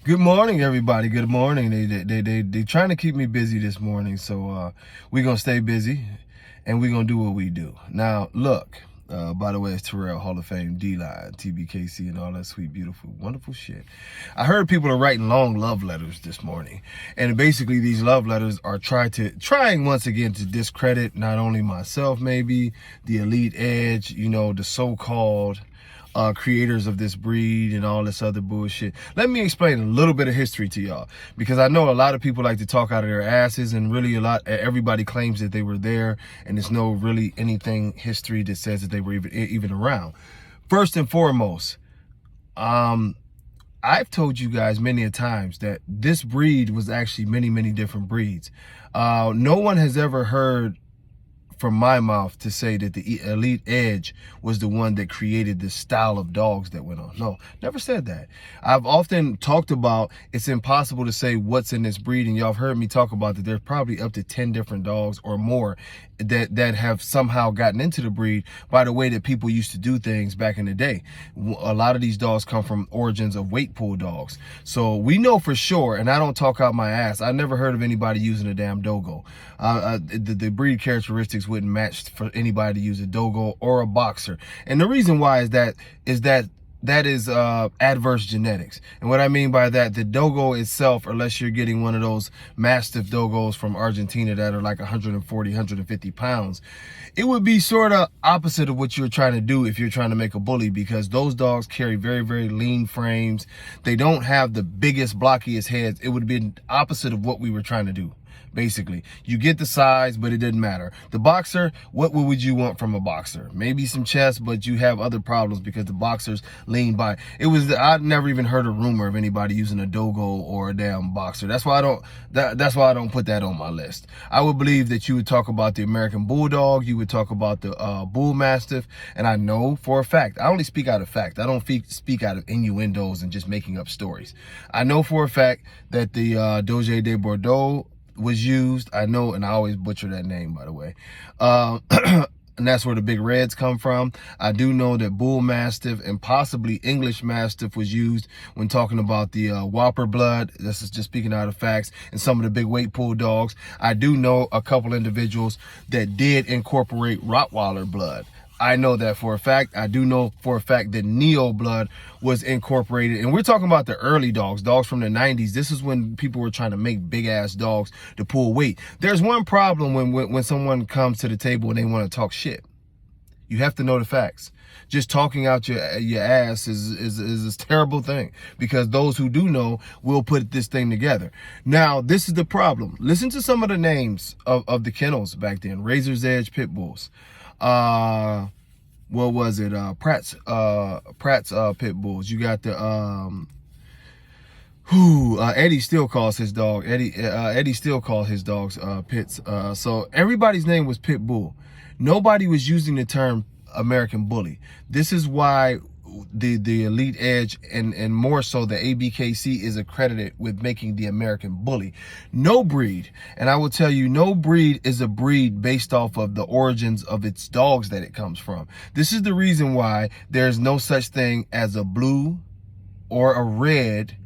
Good morning, everybody. Good morning. They trying to keep me busy this morning, so we're gonna stay busy, and we're gonna do what we do. Now, look. By the way, it's Terrell, Hall of Fame, D-Line, TBKC, and all that sweet, beautiful, wonderful shit. I heard people are writing long love letters this morning, and basically these love letters are trying once again to discredit not only myself, maybe the elite edge, you know, the so-called creators of this breed and all this other bullshit. Let me explain a little bit of history to y'all, because I know a lot of people like to talk out of their asses, and really everybody claims that they were there, and there's no really anything history that says that they were even around. First and foremost, I've told you guys many a times that this breed was actually many different breeds. No one has ever heard from my mouth to say that the elite edge was the one that created this style of dogs that went on. No, never said that. I've often talked about it's impossible to say what's in this breed, and y'all have heard me talk about that there's probably up to 10 different dogs or more that have somehow gotten into the breed by the way that people used to do things back in the day. A lot of these dogs come from origins of weight pool dogs. So we know for sure, and I don't talk out my ass, I never heard of anybody using a damn dogo. The breed characteristics wouldn't match for anybody to use a dogo or a boxer. And the reason why is that is adverse genetics. And what I mean by that, the dogo itself, unless you're getting one of those mastiff dogos from Argentina that are like 140, 150 pounds, it would be sort of opposite of what you're trying to do if you're trying to make a bully, because those dogs carry very lean frames. They don't have the biggest, blockiest heads. It would be opposite of what we were trying to do. Basically, you get the size, but it didn't matter. The boxer, what would you want from a boxer? Maybe some chest, but you have other problems because the boxers lean by. I'd never even heard a rumor of anybody using a dogo or a damn boxer. That's why I don't put that on my list. I would believe that you would talk about the American Bulldog, you would talk about the Bull Mastiff, and I know for a fact, I only speak out of fact. I don't speak out of innuendos and just making up stories. I know for a fact that the Doge de Bordeaux was used. I know, and I always butcher that name, by the way. And that's where the big reds come from. I do know that Bull Mastiff and possibly English Mastiff was used when talking about the Whopper blood. This is just speaking out of facts. And some of the big weight pool dogs. I do know a couple individuals that did incorporate Rottweiler blood. I know that for a fact. I do know for a fact that Neo blood was incorporated. And we're talking about the early dogs from the 90s. This is when people were trying to make big ass dogs to pull weight. There's one problem when someone comes to the table and they want to talk shit. You have to know the facts. Just talking out your ass is a terrible thing, because those who do know will put this thing together. Now, this is the problem. Listen to some of the names of the kennels back then. Razor's Edge Pit Bulls. What was it? Pratt's Pit Bulls. You got the Eddie still calls his dog Eddie still calls his dogs Pits. So everybody's name was Pit Bull. Nobody was using the term American Bully. This is why the elite edge and more so the ABKC is accredited with making the American Bully. No breed, and I will tell you, no breed is a breed based off of the origins of its dogs that it comes from. This is the reason why there's no such thing as a blue or a red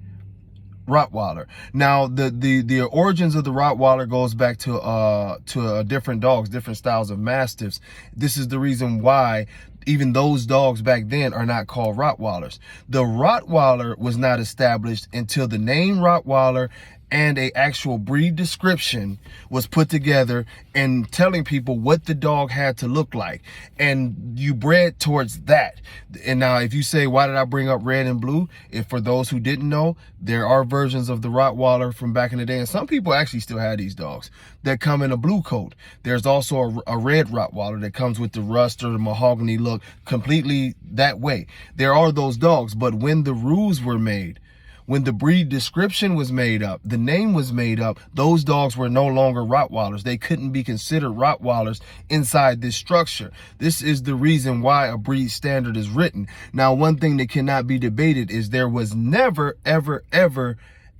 Rottweiler. Now, the origins of the Rottweiler goes back to different dogs, different styles of Mastiffs. This is the reason why even those dogs back then are not called Rottweilers. The Rottweiler was not established until the name Rottweiler and a actual breed description was put together and telling people what the dog had to look like. And you bred towards that. And now if you say, why did I bring up red and blue? If for those who didn't know, there are versions of the Rottweiler from back in the day. And some people actually still have these dogs that come in a blue coat. There's also a red Rottweiler that comes with the rust or the mahogany look, completely that way. There are those dogs, but when the rules were made, when the breed description was made up, the name was made up, those dogs were no longer Rottweilers. They couldn't be considered Rottweilers inside this structure. This is the reason why a breed standard is written. Now, one thing that cannot be debated is there was never, ever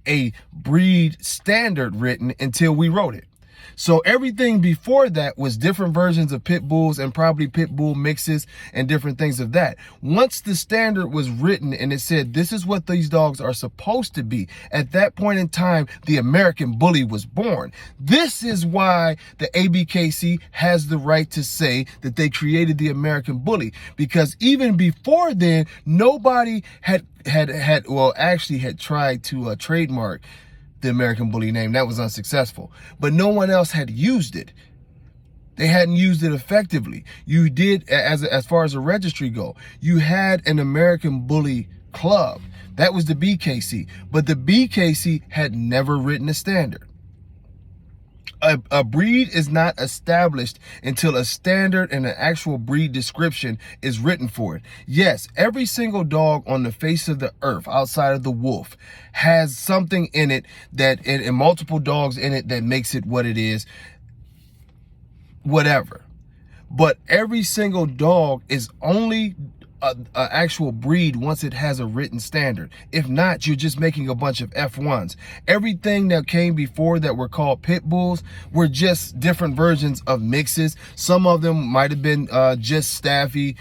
a breed standard written until we wrote it. So everything before that was different versions of pit bulls and probably pit bull mixes and different things of that. Once the standard was written and it said, this is what these dogs are supposed to be, at that point in time, the American Bully was born. This is why the ABKC has the right to say that they created the American Bully, because even before then, nobody had tried to trademark the American Bully name. That was unsuccessful, but no one else had used it. They hadn't used it effectively. You did, as far as a registry go, you had an American Bully Club. That was the BKC, but the BKC had never written a standard. A breed is not established until a standard and an actual breed description is written for it. Yes, every single dog on the face of the earth outside of the wolf has something in it and multiple dogs in it that makes it what it is, whatever. But every single dog is only an actual breed once it has a written standard. If not, you're just making a bunch of F1s. Everything that came before that were called pit bulls were just different versions of mixes. Some of them might have been just staffy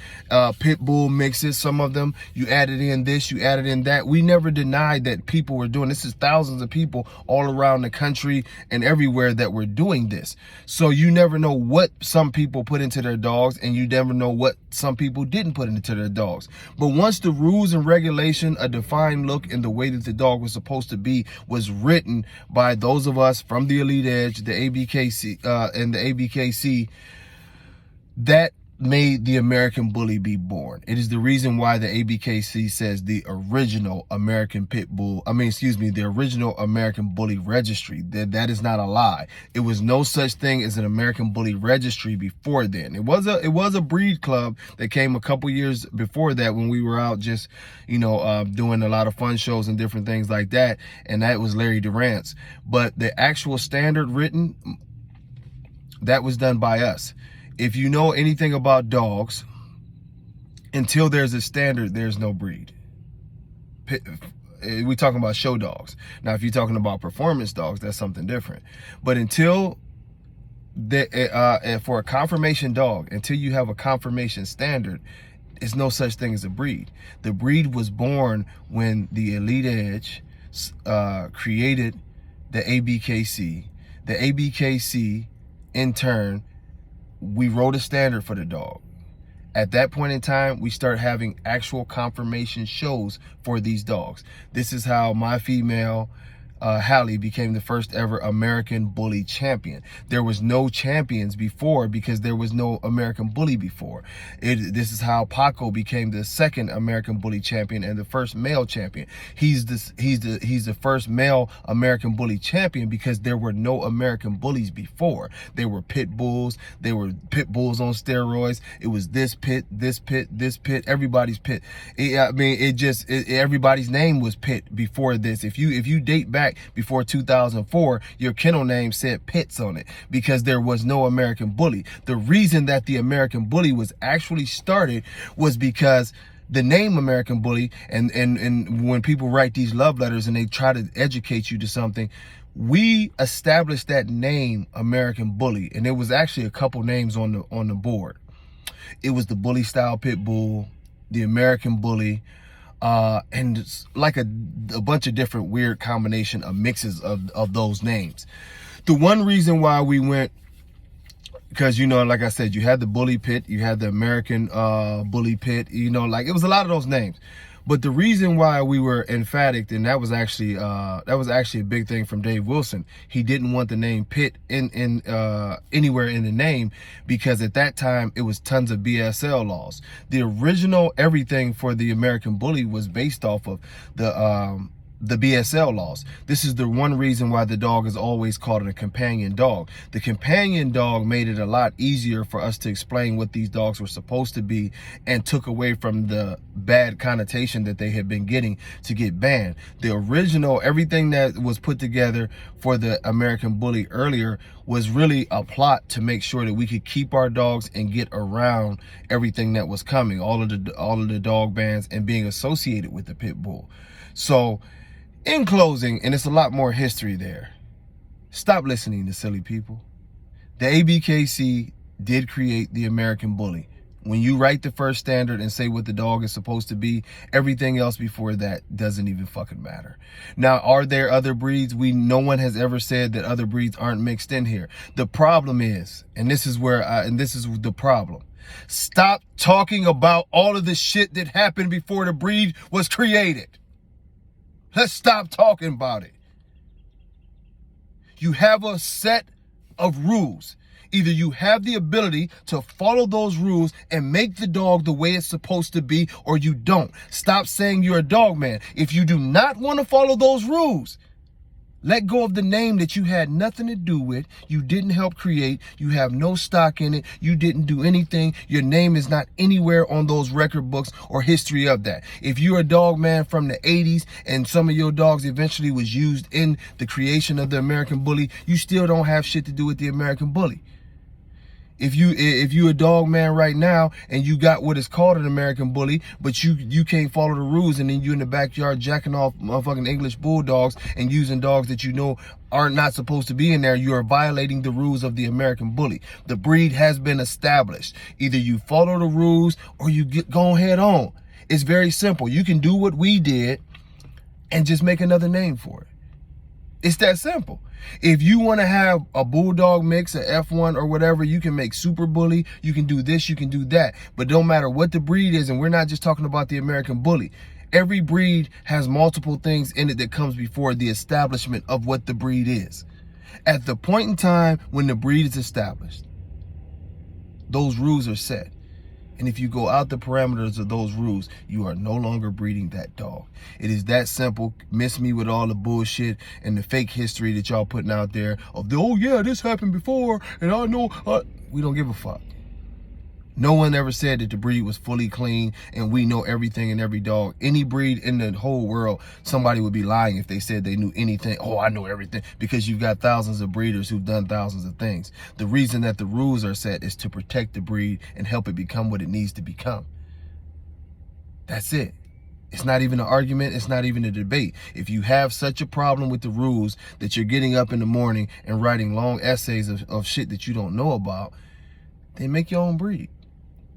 pit bull mixes. Some of them you added in this, you added in that. We never denied that people were doing this. Is thousands of people all around the country and everywhere that were doing this. So you never know what some people put into their dogs, and you never know what some people didn't put into their dogs. But once the rules and regulation, a defined look and the way that the dog was supposed to be was written by those of us from the Elite Edge, the ABKC and the ABKC, that made the American Bully be born. It is the reason why the ABKC says the original American Pit Bull, the original American Bully Registry. That is not a lie. It was no such thing as an American Bully Registry before then. It was a breed club that came a couple years before that when we were out just, doing a lot of fun shows and different things like that. And that was Larry Durant's. But the actual standard written, that was done by us. If you know anything about dogs, until there's a standard, there's no breed. We're talking about show dogs. Now, if you're talking about performance dogs, that's something different. But until for a conformation dog, until you have a conformation standard, it's no such thing as a breed. The breed was born when the Elite Edge created the ABKC. The ABKC, in turn, we wrote a standard for the dog. At that point in time, we start having actual conformation shows for these dogs. This is how my female, Hallie, became the first ever American Bully champion. There was no champions before because there was no American Bully before. This is how Paco became the second American Bully champion and the first male champion. He's the first male American Bully champion because there were no American Bullies before. They were pit bulls. They were pit bulls on steroids. It was this pit, this pit, this pit, everybody's pit. Everybody's name was Pit before this. If you date back before 2004, your kennel name said Pitts on it because there was no American Bully. The reason that the American Bully was actually started was because the name American Bully, and when people write these love letters and they try to educate you to something, we established that name American Bully, and there was actually a couple names on the board. It was the Bully Style Pit Bull, the American Bully, and it's like a bunch of different weird combination of mixes of those names. The one reason why we went, because, like I said, you had the Bully Pit, you had the American Bully Pit, it was a lot of those names. But the reason why we were emphatic, and that was actually a big thing from Dave Wilson. He didn't want the name Pitt in anywhere in the name because at that time it was tons of BSL laws. The original everything for the American Bully was based off of the BSL laws. This is the one reason why the dog is always called a companion dog. The companion dog made it a lot easier for us to explain what these dogs were supposed to be and took away from the bad connotation that they had been getting to get banned. The original, everything that was put together for the American Bully earlier was really a plot to make sure that we could keep our dogs and get around everything that was coming, all of the dog bans and being associated with the pit bull. So in closing, and it's a lot more history there, stop listening to silly people. The ABKC did create the American Bully. When you write the first standard and say what the dog is supposed to be, everything else before that doesn't even fucking matter. Now, are there other breeds? No one has ever said that other breeds aren't mixed in here. The problem is, and this is the problem. Stop talking about all of the shit that happened before the breed was created. Let's stop talking about it. You have a set of rules. Either you have the ability to follow those rules and make the dog the way it's supposed to be, or you don't. Stop saying you're a dog man. If you do not want to follow those rules, let go of the name that you had nothing to do with, you didn't help create, you have no stock in it, you didn't do anything, your name is not anywhere on those record books or history of that. If you're a dog man from the 80s and some of your dogs eventually was used in the creation of the American Bully, you still don't have shit to do with the American Bully. If you a dog man right now and you got what is called an American Bully, but you can't follow the rules, and then you in the backyard jacking off motherfucking English bulldogs and using dogs that you know are not supposed to be in there, you are violating the rules of the American Bully. The breed has been established. Either you follow the rules or you go head on. It's very simple. You can do what we did and just make another name for it. It's that simple. If you want to have a bulldog mix, a F1 or whatever, you can make Super Bully. You can do this, you can do that. But don't matter what the breed is, and we're not just talking about the American Bully. Every breed has multiple things in it that comes before the establishment of what the breed is. At the point in time when the breed is established, those rules are set. And if you go out the parameters of those rules, you are no longer breeding that dog. It is that simple. Miss me with all the bullshit and the fake history that y'all putting out there of oh yeah, this happened before, and I know. We don't give a fuck. No one ever said that the breed was fully clean and we know everything in every dog. Any breed in the whole world, somebody would be lying if they said they knew anything. Oh, I know everything, because you've got thousands of breeders who've done thousands of things. The reason that the rules are set is to protect the breed and help it become what it needs to become. That's it. It's not even an argument. It's not even a debate. If you have such a problem with the rules that you're getting up in the morning and writing long essays of shit that you don't know about, then make your own breed.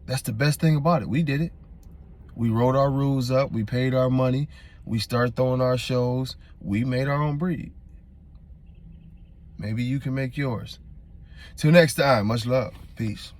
That's the best thing about it. We did it. We wrote our rules up. We paid our money. We started throwing our shows. We made our own breed. Maybe you can make yours. Till next time, much love. Peace.